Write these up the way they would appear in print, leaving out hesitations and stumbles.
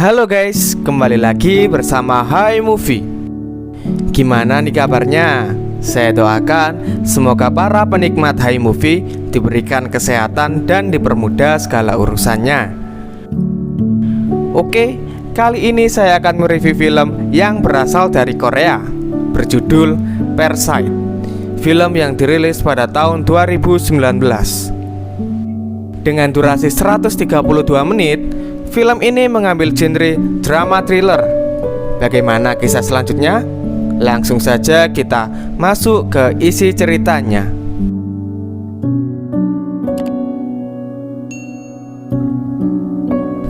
Halo guys, kembali lagi bersama Hai Movie. Gimana nih kabarnya? Saya doakan semoga para penikmat Hai Movie diberikan kesehatan dan dipermudah segala urusannya. Oke, kali ini saya akan mereview film yang berasal dari Korea, berjudul Parasite. Film yang dirilis pada tahun 2019. Dengan durasi 132 menit, film ini mengambil genre drama thriller. Bagaimana kisah selanjutnya? Langsung saja kita masuk ke isi ceritanya.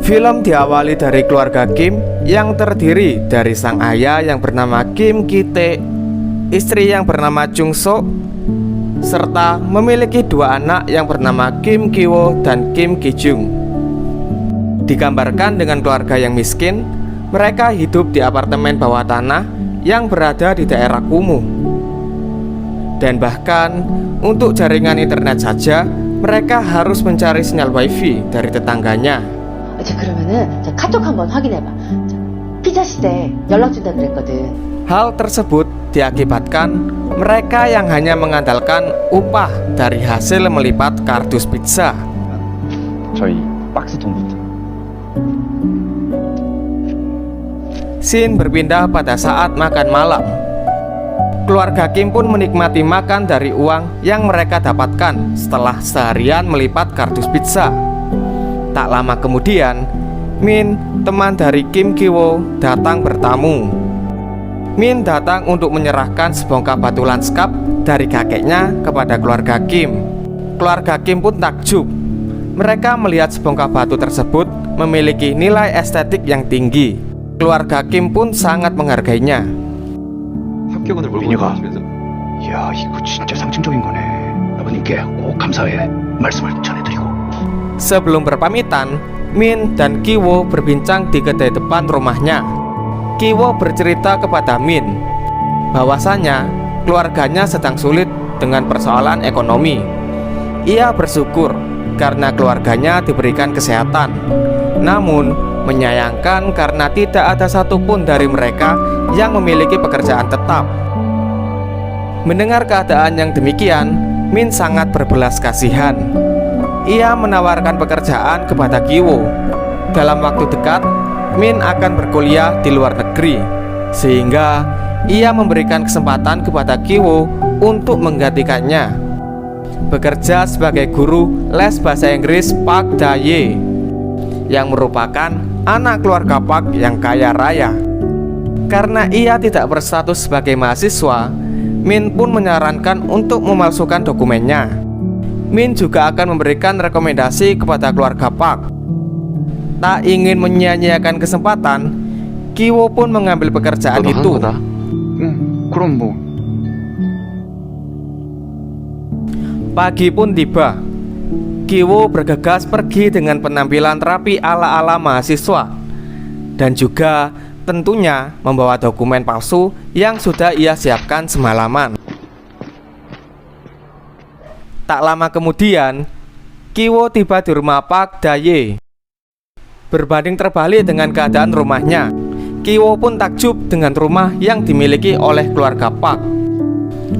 Film diawali dari keluarga Kim yang terdiri dari sang ayah yang bernama Kim Ki-tae, istri yang bernama Chung So, serta memiliki dua anak yang bernama Kim Ki-wo dan Kim Ki-jung. Digambarkan dengan keluarga yang miskin. Mereka hidup di apartemen bawah tanah yang berada di daerah kumuh. Dan bahkan untuk jaringan internet saja mereka harus mencari sinyal wifi dari tetangganya. 그러면은 카톡 한번 확인해봐. 피자 시대 연락 준다 그랬거든. Hal tersebut diakibatkan mereka yang hanya mengandalkan upah dari hasil melipat kardus pizza. 저희 박스 돈부터. Scene berpindah pada saat makan malam. Keluarga Kim pun menikmati makan dari uang yang mereka dapatkan setelah seharian melipat kardus pizza. Tak lama kemudian, Min, teman dari Kim Ki-wo, datang bertamu. Min datang untuk menyerahkan sebongkah batu lanskap dari kakeknya kepada keluarga Kim. Keluarga Kim pun takjub. Mereka melihat sebongkah batu tersebut memiliki nilai estetik yang tinggi. Keluarga Kim pun sangat menghargainya. 민유가 야 이거 진짜 상징적인 거네. 아버님께 꼭 감사의 말씀을 전해드리고. Sebelum berpamitan, Min dan Ki-wo berbincang di kedai depan rumahnya. Ki-wo bercerita kepada Min bahwasanya keluarganya sedang sulit dengan persoalan ekonomi. Ia bersyukur karena keluarganya diberikan kesehatan, namun menyayangkan karena tidak ada satupun dari mereka yang memiliki pekerjaan tetap. Mendengar keadaan yang demikian, Min sangat berbelas kasihan. Ia menawarkan pekerjaan kepada Ki-wo. Dalam waktu dekat, Min akan berkuliah di luar negeri, sehingga ia memberikan kesempatan kepada Ki-wo untuk menggantikannya bekerja sebagai guru les bahasa Inggris Park Da-ye, yang merupakan anak keluarga Park yang kaya raya. Karena ia tidak berstatus sebagai mahasiswa, Min pun menyarankan untuk memalsukan dokumennya. Min juga akan memberikan rekomendasi kepada keluarga Park. Tak ingin menyia-nyiakan kesempatan, Ki-wo pun mengambil pekerjaan itu. 그럼 뭐. Pagi pun tiba. Ki-wo bergegas pergi dengan penampilan rapi ala-ala mahasiswa, dan juga tentunya membawa dokumen palsu yang sudah ia siapkan semalaman. Tak lama kemudian, Ki-wo tiba di rumah Park Da-ye. Berbanding terbalik dengan keadaan rumahnya, Ki-wo pun takjub dengan rumah yang dimiliki oleh keluarga Park.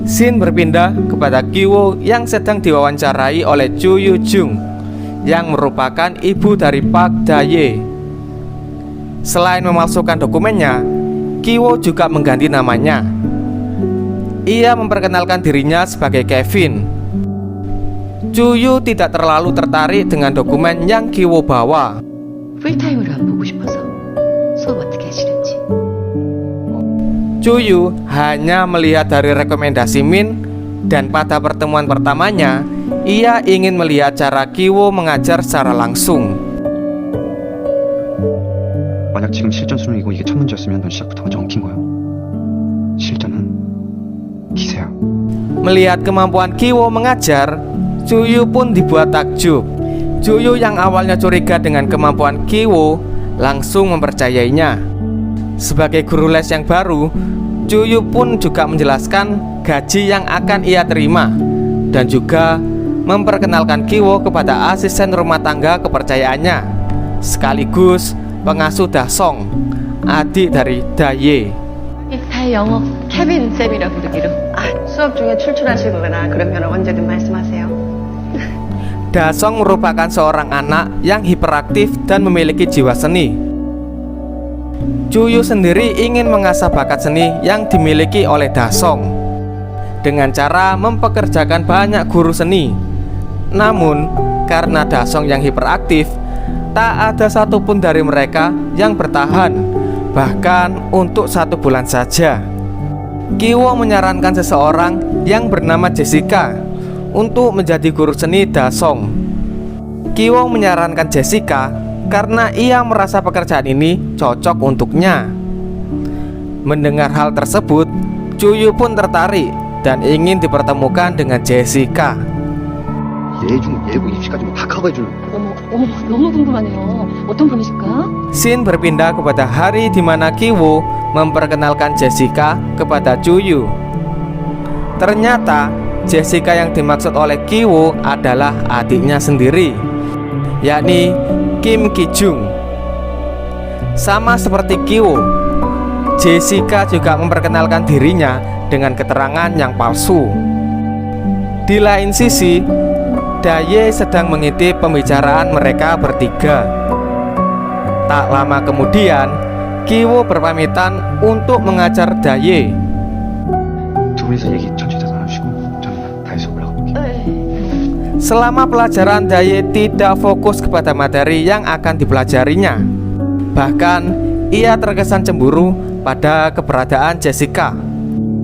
Scene berpindah kepada Ki-wo yang sedang diwawancarai oleh Chu Yoo-jung, yang merupakan ibu dari Park Da-ye. Selain memalsukan dokumennya, Ki-wo juga mengganti namanya. Ia memperkenalkan dirinya sebagai Kevin. Chu Yoo tidak terlalu tertarik dengan dokumen yang Ki-wo bawa. 풀타임으로 안 보고 싶어서 수업 어떻게 하시는지. Chu Yoo hanya melihat dari rekomendasi Min, dan pada pertemuan pertamanya ia ingin melihat cara Ki-wo mengajar secara langsung. 만약 지금 실전 수능이고 이게 첫 문제였으면 넌 시작부터 먼저 엉킨 거야. 실전은 기세야. Melihat kemampuan Ki-wo mengajar, Chu Yoo pun dibuat takjub. Chu Yoo yang awalnya curiga dengan kemampuan Ki-wo langsung mempercayainya. Sebagai guru les yang baru, Chu Yoo pun juga menjelaskan gaji yang akan ia terima, dan juga memperkenalkan Ki-wo kepada asisten rumah tangga kepercayaannya, sekaligus pengasuh Dasong, adik dari Daye. 다혜 영어 케빈 쌤이라 부르기로. 수업 중에 출출하시거나 그러면 언제든 말씀하세요. Dasong merupakan seorang anak yang hiperaktif dan memiliki jiwa seni. Chuyu sendiri ingin mengasah bakat seni yang dimiliki oleh Dasong dengan cara mempekerjakan banyak guru seni. Namun, karena Dasong yang hiperaktif, tak ada satupun dari mereka yang bertahan, bahkan untuk 1 bulan saja. Kiwo menyarankan seseorang yang bernama Jessica untuk menjadi guru seni Dasong. Kiwo menyarankan Jessica karena ia merasa pekerjaan ini cocok untuknya. Mendengar hal tersebut, Chuyu pun tertarik dan ingin dipertemukan dengan Jessica. 예중, 예고, 입시까지 다 커버해주는. 어머, 너무 궁금하네요. 어떤 분이실까? Scene berpindah kepada hari di mana Kiwo memperkenalkan Jessica kepada Chuyu. Ternyata Jessica yang dimaksud oleh Kiwo adalah adiknya sendiri, yakni Kim Ki-jung. Sama seperti Kiwo, Jessica juga memperkenalkan dirinya dengan keterangan yang palsu. Di lain sisi, Daye sedang mengintip pembicaraan mereka bertiga. Tak lama kemudian, Kiwo berpamitan untuk mengajar Daye. 두 분이서 얘기 천천히 나누시고 저는 다해서 올라가 볼게요. Selama pelajaran, Daye tidak fokus kepada materi yang akan dipelajarinya. Bahkan, ia terkesan cemburu pada keberadaan Jessica.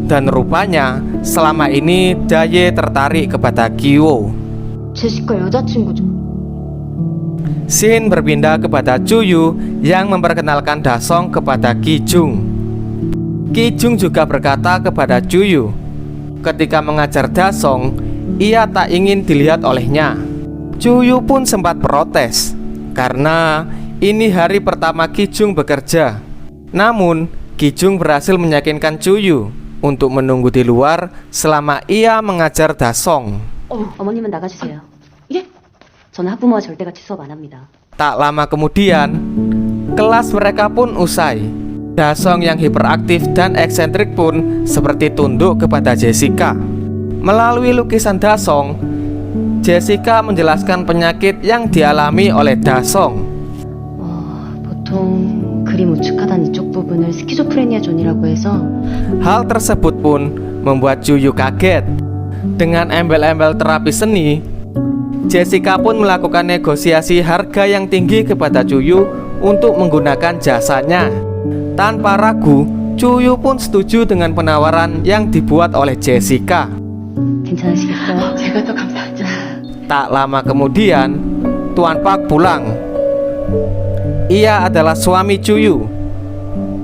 Dan rupanya, selama ini Daye tertarik kepada Kiwo. 제시카 여자친구죠. Scene berpindah kepada Chuyu yang memperkenalkan Dasong kepada Ki-jung. Ki-jung juga berkata kepada Chuyu, ketika mengajar Dasong, ia tak ingin dilihat olehnya. Chuyu pun sempat protes karena ini hari pertama Ki-jung bekerja. Namun, Ki-jung berhasil meyakinkan Chuyu untuk menunggu di luar selama ia mengajar Dasong. 어머님은 나가주세요. 예? 저는 학부모와 절대 같이 수업 안 합니다. Tak lama kemudian, kelas mereka pun usai. Dasong yang hiperaktif dan eksentrik pun seperti tunduk kepada Jessica. Melalui lukisan Dasong, Jessica menjelaskan penyakit yang dialami oleh Dasong. 보통 그림 우측하단 이쪽 부분을 스키조프레니아 존이라고 해서. Hal tersebut pun membuat Chuyu kaget. Dengan embel-embel terapi seni, Jessica pun melakukan negosiasi harga yang tinggi kepada Chuyu untuk menggunakan jasanya. Tanpa ragu, Chuyu pun setuju dengan penawaran yang dibuat oleh Jessica. 괜찮으시겠어요? 제가 더 감사하죠. Tak lama kemudian, Tuan Park pulang. Ia adalah suami Chuyu.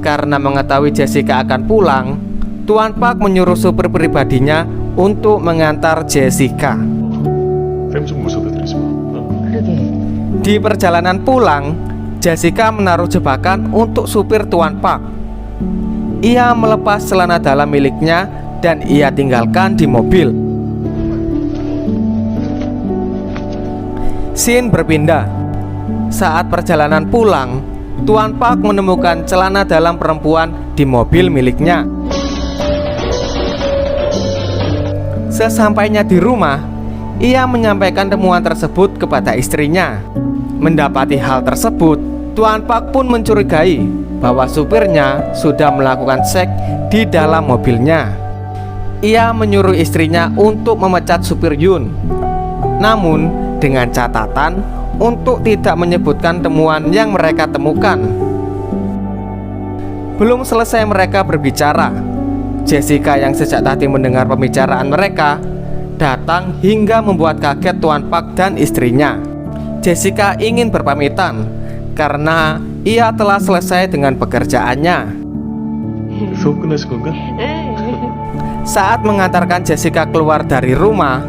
Karena mengetahui Jessica akan pulang, Tuan Park menyuruh supir pribadinya untuk mengantar Jessica. 그러게. Di perjalanan pulang, Jessica menaruh jebakan untuk supir Tuan Park. Ia melepas celana dalam miliknya dan ia tinggalkan di mobil. Scene berpindah. Saat perjalanan pulang, Tuan Park menemukan celana dalam perempuan di mobil miliknya. Sesampainya di rumah, ia menyampaikan temuan tersebut kepada istrinya. Mendapati hal tersebut, Tuan Park pun mencurigai bahwa supirnya sudah melakukan seks di dalam mobilnya. Ia menyuruh istrinya untuk memecat supir Yun, namun dengan catatan untuk tidak menyebutkan temuan yang mereka temukan. Belum selesai mereka berbicara, Jessica yang sejak tadi mendengar pembicaraan mereka datang hingga membuat kaget Tuan Park dan istrinya. Jessica ingin berpamitan karena ia telah selesai dengan pekerjaannya. Saat mengantarkan Jessica keluar dari rumah,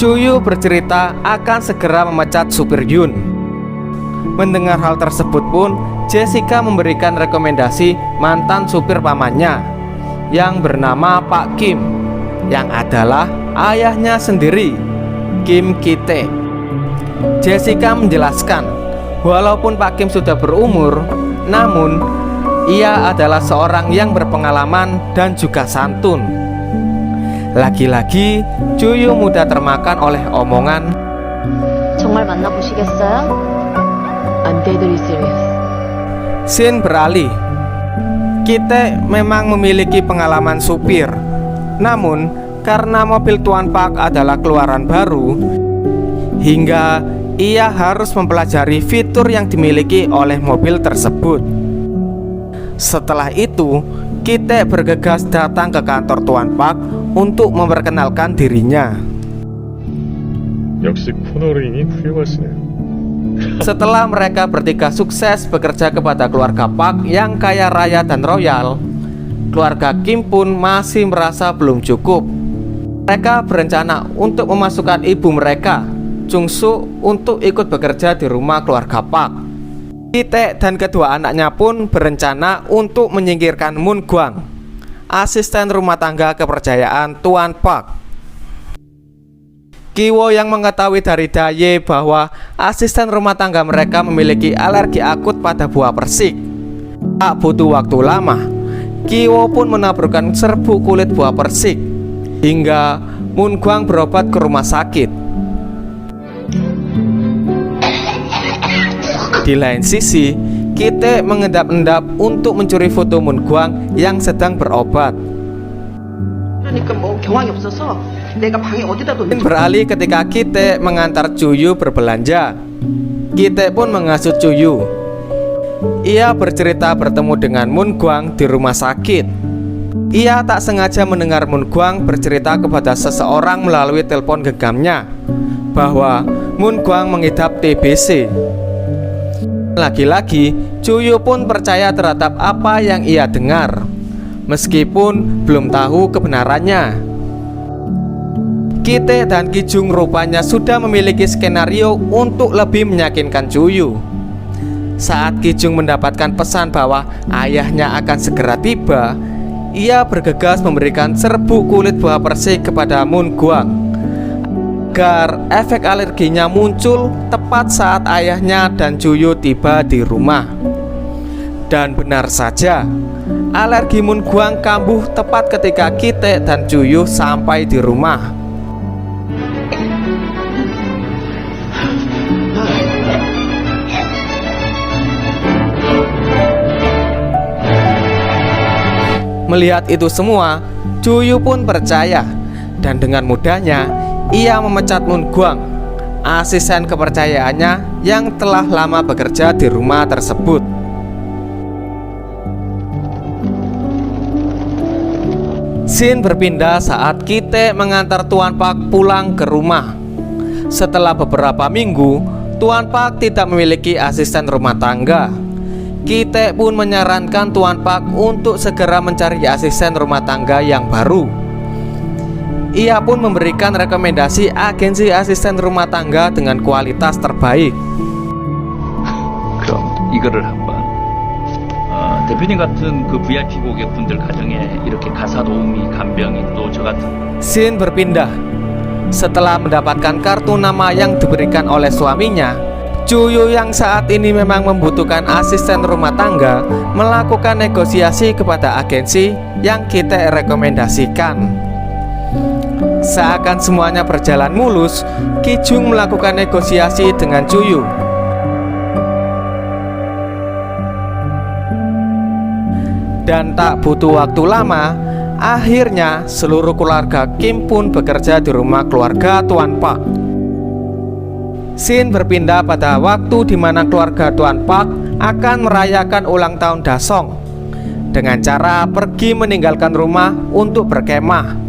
Chuyu bercerita akan segera memecat supir Yun. Mendengar hal tersebut pun, Jessica memberikan rekomendasi mantan supir pamannya yang bernama Pak Kim, yang adalah ayahnya sendiri, Kim Ki-tae. Jessica menjelaskan Walaupun Pak Kim sudah berumur, namun ia adalah seorang yang berpengalaman dan juga santun. Lagi-lagi Juyu mudah termakan oleh omongan 정말 만나보시겠어요? I'm deadly serious. Shin beralih. Kita memang memiliki pengalaman supir, namun karena mobil Tuan Pak adalah keluaran baru, hingga ia harus mempelajari fitur yang dimiliki oleh mobil tersebut. Setelah itu, kita bergegas datang ke kantor Tuan Pak untuk memperkenalkan dirinya. 역시 코너링이 훌륭하시네요. Setelah mereka bertiga sukses bekerja kepada keluarga Park yang kaya raya dan royal, keluarga Kim pun masih merasa belum cukup. Mereka berencana untuk memasukkan ibu mereka, Chung Soo, untuk ikut bekerja di rumah keluarga Park. Ki-tae dan kedua anaknya pun berencana untuk menyingkirkan Moon Gwang, asisten rumah tangga kepercayaan Tuan Park. Ki-woo yang mengetahui dari Daye bahwa asisten rumah tangga mereka memiliki alergi akut pada buah persik. Tak butuh waktu lama, Ki-woo pun menaburkan serbuk kulit buah persik hingga Moon Gwang berobat ke rumah sakit. Di lain sisi, Ki-tae mengendap-endap untuk mencuri foto Moon Gwang yang sedang berobat. 그러니까 뭐 경황이 없어서 내가 방에 어디다 뒀는지 Beralih ketika Ki-tae mengantar Juyu berbelanja. Ki-tae pun mengasuh Juyu. Ia bercerita bertemu dengan Moon Gwang di rumah sakit. Ia tak sengaja mendengar Moon Gwang bercerita kepada seseorang melalui telepon genggamnya bahwa Moon Gwang mengidap TBC. Lagi-lagi, Juyu pun percaya terhadap apa yang ia dengar, meskipun belum tahu kebenarannya. Ki-tae dan Ki-jung rupanya sudah memiliki skenario untuk lebih meyakinkan Juyu. Saat Ki-jung mendapatkan pesan bahwa ayahnya akan segera tiba, ia bergegas memberikan serbuk kulit buah persik kepada Moon Gwang agar efek alerginya muncul tepat saat ayahnya dan Juyu tiba di rumah. Dan benar saja, alergi Moon Gwang kambuh tepat ketika Ki-tae dan Juyu sampai di rumah. Melihat itu semua, Juyu pun percaya, dan dengan mudahnya ia memecat Moon Gwang, asisten kepercayaannya yang telah lama bekerja di rumah tersebut. Scene berpindah saat Ki-tae mengantar Tuan Park pulang ke rumah. Setelah beberapa minggu, Tuan Park tidak memiliki asisten rumah tangga. Ki-tae pun menyarankan Tuan Park untuk segera mencari asisten rumah tangga yang baru. Ia pun memberikan rekomendasi agensi asisten rumah tangga dengan kualitas terbaik. 그럼 이거를 한번 대표님 같은 그 VIP 고객분들 가정에 이렇게 가사 도우미, 간병인 또 저 같은 Scene berpindah. Setelah mendapatkan kartu nama yang diberikan oleh suaminya, Juyu yang saat ini memang membutuhkan asisten rumah tangga melakukan negosiasi kepada agensi yang kita rekomendasikan. Seakan semuanya berjalan mulus, Ki-jung melakukan negosiasi dengan Juyu. Dan tak butuh waktu lama, akhirnya seluruh keluarga Kim pun bekerja di rumah keluarga Tuan Park. Scene berpindah pada waktu di mana keluarga Tuan Park akan merayakan ulang tahun Dasong dengan cara pergi meninggalkan rumah untuk berkemah.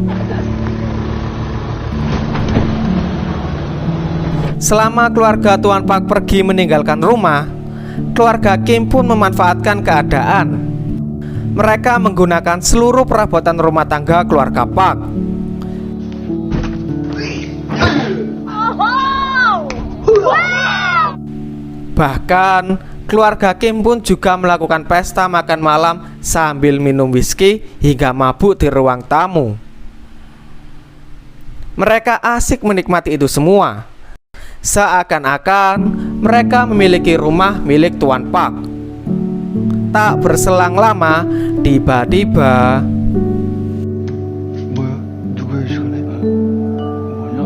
Selama keluarga Tuan Park pergi meninggalkan rumah, keluarga Kim pun memanfaatkan keadaan. Mereka menggunakan seluruh perabotan rumah tangga keluarga Park. Bahkan keluarga Kim pun juga melakukan pesta makan malam sambil minum whisky hingga mabuk di ruang tamu. Mereka asik menikmati itu semua. Seakan-akan mereka memiliki rumah milik Tuan Pak. Tak berselang lama, tiba-tiba 뭐야? 누구야 이 시간에? 뭐냐?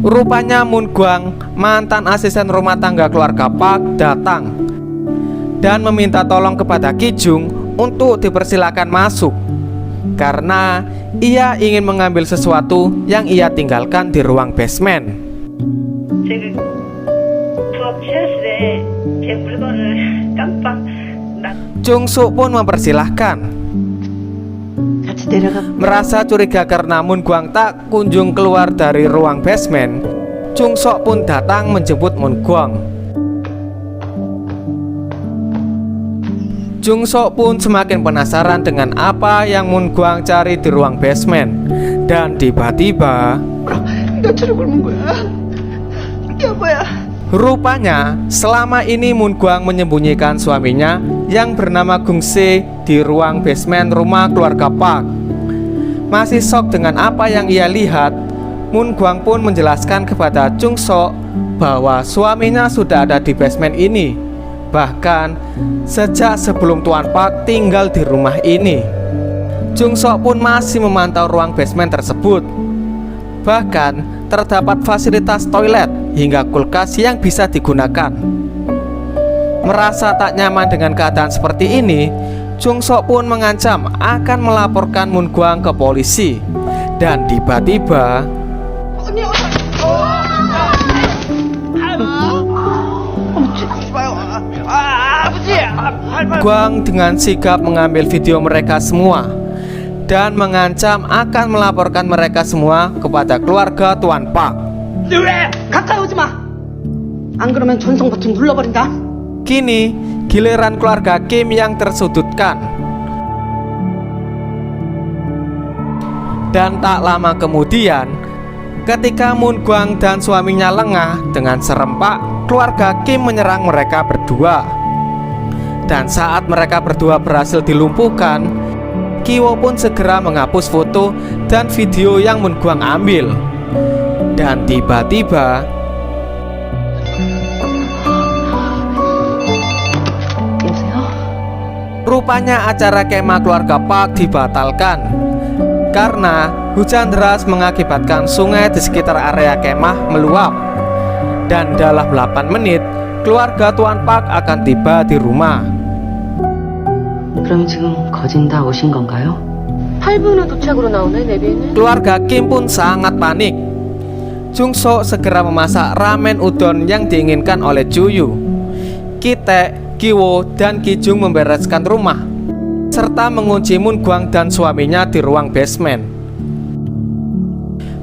rupanya Moon Gwang, mantan asisten rumah tangga keluarga Pak, datang dan meminta tolong kepada Ki Jung untuk dipersilakan masuk karena ia ingin mengambil sesuatu yang ia tinggalkan di ruang basement. 제가 부엌 체험실에 제 물건을 깜빡 Jung Suk pun mempersilahkan. 같이 내려가. Merasa curiga karena Moon Gwang tak kunjung keluar dari ruang basement, Jung Sok pun datang menjemput Moon Gwang. Jung Sok pun semakin penasaran dengan apa yang Moon Gwang cari di ruang basement. Dan tiba-tiba 몇초를 굶은 거야. 여보야. rupanya selama ini Moon Gwang menyembunyikan suaminya yang bernama Gung Se di ruang basement rumah keluarga Pak. Masih shock dengan apa yang ia lihat, Moon Gwang pun menjelaskan kepada Jung Sok bahwa suaminya sudah ada di basement ini, bahkan sejak sebelum Tuan Pak tinggal di rumah ini. Jung Sok pun masih memantau ruang basement tersebut. Bahkan terdapat fasilitas toilet hingga kulkas yang bisa digunakan. Merasa tak nyaman dengan keadaan seperti ini, Jung Sok pun mengancam akan melaporkan Moon Gwang ke polisi. Dan tiba-tiba Gwang dengan sigap mengambil video mereka semua dan mengancam akan melaporkan mereka semua kepada keluarga Tuan Pak. 가까이 오지 마. 안 그러면 전송 버튼 눌러버린다. Kini giliran keluarga Kim yang tersudutkan. Dan tak lama kemudian, ketika Moon Gwang dan suaminya lengah dengan serempak, keluarga Kim menyerang mereka berdua. Dan saat mereka berdua berhasil dilumpuhkan, Kiwo pun segera menghapus foto dan video yang Moon Gwang ambil. Dan tiba-tiba 여보세요? rupanya acara kemah keluarga Pak dibatalkan karena hujan deras mengakibatkan sungai di sekitar area kemah meluap. Dan dalam 8 menit keluarga Tuan Pak akan tiba di rumah. 그럼 지금 거진 다 오신 건가요? 8분 후 도착으로 나오네, 내비에는. Keluarga Kim pun sangat panik. Jung Sok segera memasak ramen udon yang diinginkan oleh Juyu. Ki-taek, Ki-wo, dan Ki Jung membereskan rumah serta mengunci Moon Gwang dan suaminya di ruang basement.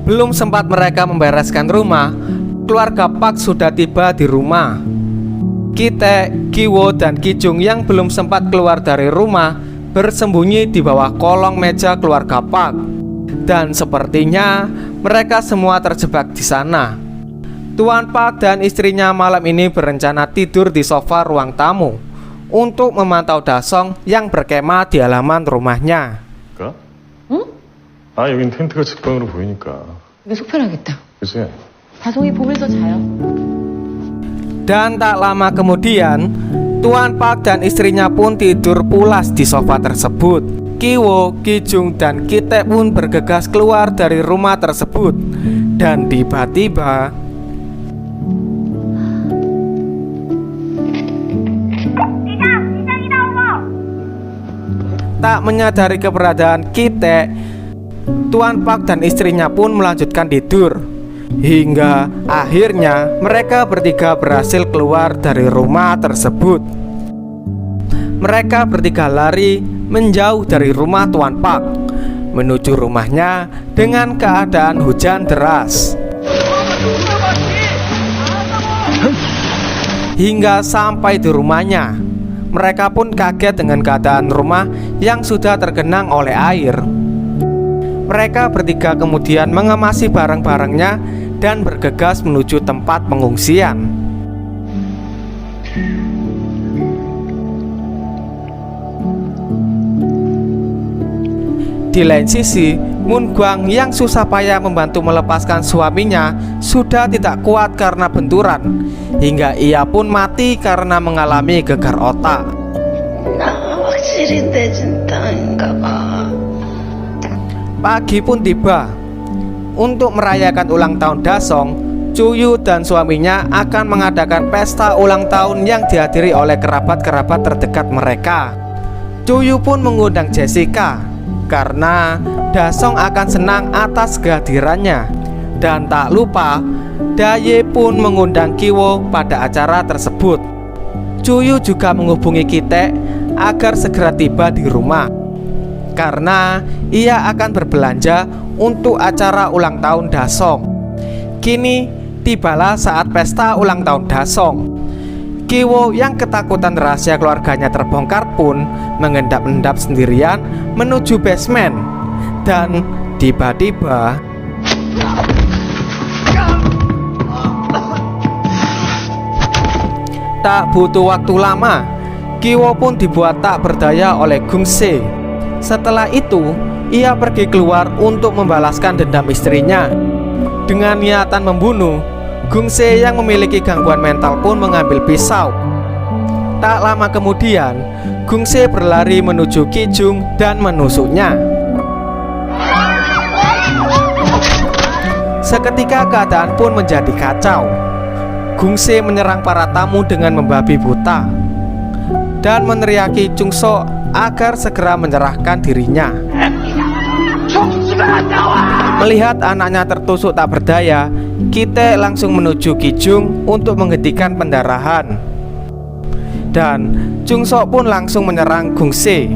Belum sempat mereka membereskan rumah, keluarga Pak sudah tiba di rumah. Ki-taek, Ki-wo, dan Ki Jung yang belum sempat keluar dari rumah bersembunyi di bawah kolong meja keluarga Pak. Dan sepertinya mereka semua terjebak di sana. Tuan Pak dan istrinya malam ini berencana tidur di sofa ruang tamu untuk memantau Dasong yang berkemah di halaman rumahnya. 그러니까? 응? 아, 여긴 텐트가 직방으로 보이니까. 이게 속편하겠다. 그치? 다송이 보면서 자요. Dan tak lama kemudian, Tuan Pak dan istrinya pun tidur pulas di sofa tersebut. Ki-wo, Ki Jung, dan Ki-taek pun bergegas keluar dari rumah tersebut. Dan tiba-tiba tak menyadari keberadaan Ki-taek, Tuan Pak dan istrinya pun melanjutkan tidur. Hingga akhirnya mereka bertiga berhasil keluar dari rumah tersebut. Mereka bertiga lari menjauh dari rumah Tuan Pak menuju rumahnya dengan keadaan hujan deras. Hingga sampai di rumahnya, mereka pun kaget dengan keadaan rumah yang sudah tergenang oleh air. Mereka bertiga kemudian mengemasi barang-barangnya dan bergegas menuju tempat pengungsian. Di lain sisi, Mun Guang yang susah payah membantu melepaskan suaminya sudah tidak kuat karena benturan, hingga ia pun mati karena mengalami gegar otak. Pagi pun tiba. Untuk merayakan ulang tahun Dasong, Cuyu dan suaminya akan mengadakan pesta ulang tahun yang dihadiri oleh kerabat-kerabat terdekat mereka. Cuyu pun mengundang Jessica karena Dasong akan senang atas kehadirannya. Dan tak lupa, Daye pun mengundang Kiwo pada acara tersebut. Cuyu juga menghubungi Kitek agar segera tiba di rumah karena ia akan berbelanja untuk acara ulang tahun Dasong. Kini tibalah saat pesta ulang tahun Dasong. Kiwo yang ketakutan rahasia keluarganya terbongkar pun mengendap-endap sendirian menuju basement. Dan tiba-tiba tak butuh waktu lama, Kiwo pun dibuat tak berdaya oleh Gungse. Setelah itu, ia pergi keluar untuk membalaskan dendam istrinya. Dengan niatan membunuh, Gungse yang memiliki gangguan mental pun mengambil pisau. Tak lama kemudian, Gungse berlari menuju Kijung dan menusuknya. Seketika keadaan pun menjadi kacau. Gungse menyerang para tamu dengan membabi buta dan meneriaki Chungso agar segera menyerahkan dirinya. Melihat anaknya tertusuk tak berdaya, Kitek langsung menuju Kijung untuk menghentikan pendarahan. Dan Chungso pun langsung menyerang Gungse,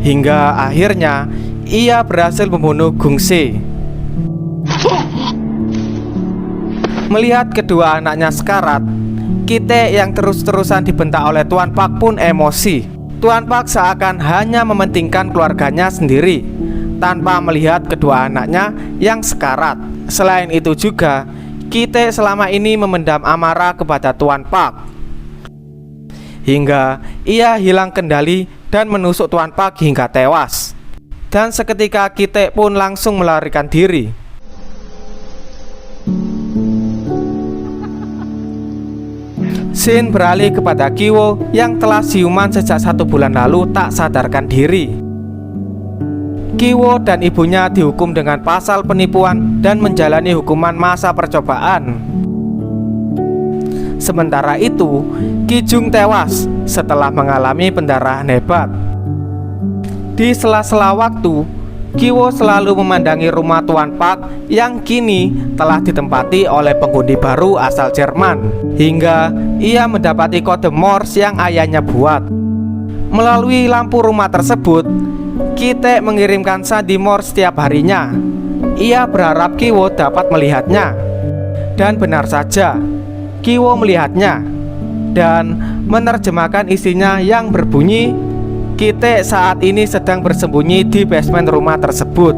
hingga akhirnya ia berhasil membunuh Gungse. Melihat kedua anaknya sekarat, Kitek yang terus-terusan dibentak oleh Tuan Pak pun emosi. Tuan Pak seakan hanya mementingkan keluarganya sendiri tanpa melihat kedua anaknya yang sekarat. Selain itu juga, Kitek selama ini memendam amarah kepada Tuan Pak, hingga ia hilang kendali dan menusuk Tuan Pak hingga tewas. Dan seketika Kitek pun langsung melarikan diri. Scene beralih kepada Kiwo yang telah siuman sejak 1 bulan lalu tak sadarkan diri. Kiwo dan ibunya dihukum dengan pasal penipuan dan menjalani hukuman masa percobaan. Sementara itu, Kijung tewas setelah mengalami pendarahan hebat. Di sela-sela waktu, Kiwo selalu memandangi rumah Tuan Pak yang kini telah ditempati oleh penghuni baru asal Jerman, hingga ia mendapati kode Morse yang ayahnya buat. Melalui lampu rumah tersebut, Kitek mengirimkan sandi Morse setiap harinya. Ia berharap Kiwo dapat melihatnya. Dan benar saja, Kiwo melihatnya dan menerjemahkan isinya yang berbunyi, Kitek saat ini sedang bersembunyi di basement rumah tersebut.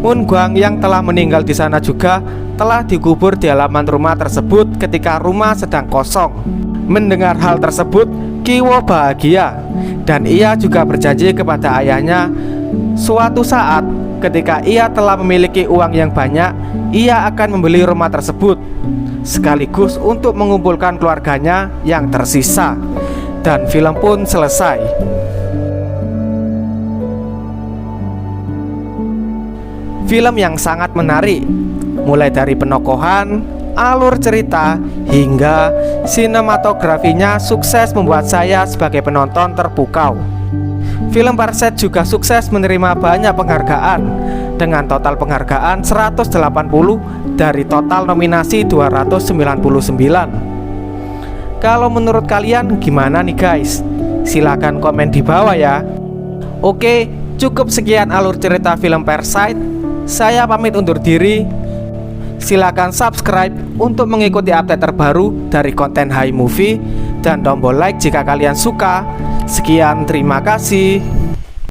Mun Guang yang telah meninggal di sana juga telah dikubur di halaman rumah tersebut ketika rumah sedang kosong. Mendengar hal tersebut, Kiwo bahagia dan ia juga berjanji kepada ayahnya suatu saat ketika ia telah memiliki uang yang banyak, ia akan membeli rumah tersebut sekaligus untuk mengumpulkan keluarganya yang tersisa. Dan film pun selesai. Film yang sangat menarik, mulai dari penokohan, alur cerita, hingga sinematografinya sukses membuat saya sebagai penonton terpukau. Film Parasite juga sukses menerima banyak penghargaan, dengan total penghargaan 180 dari total nominasi 299. Kalau menurut kalian gimana nih guys? Silahkan komen di bawah ya. Oke, cukup sekian alur cerita film Parasite. Saya pamit undur diri. Silakan subscribe untuk mengikuti update terbaru dari konten Hai Movie, dan tombol like jika kalian suka. Sekian, terima kasih.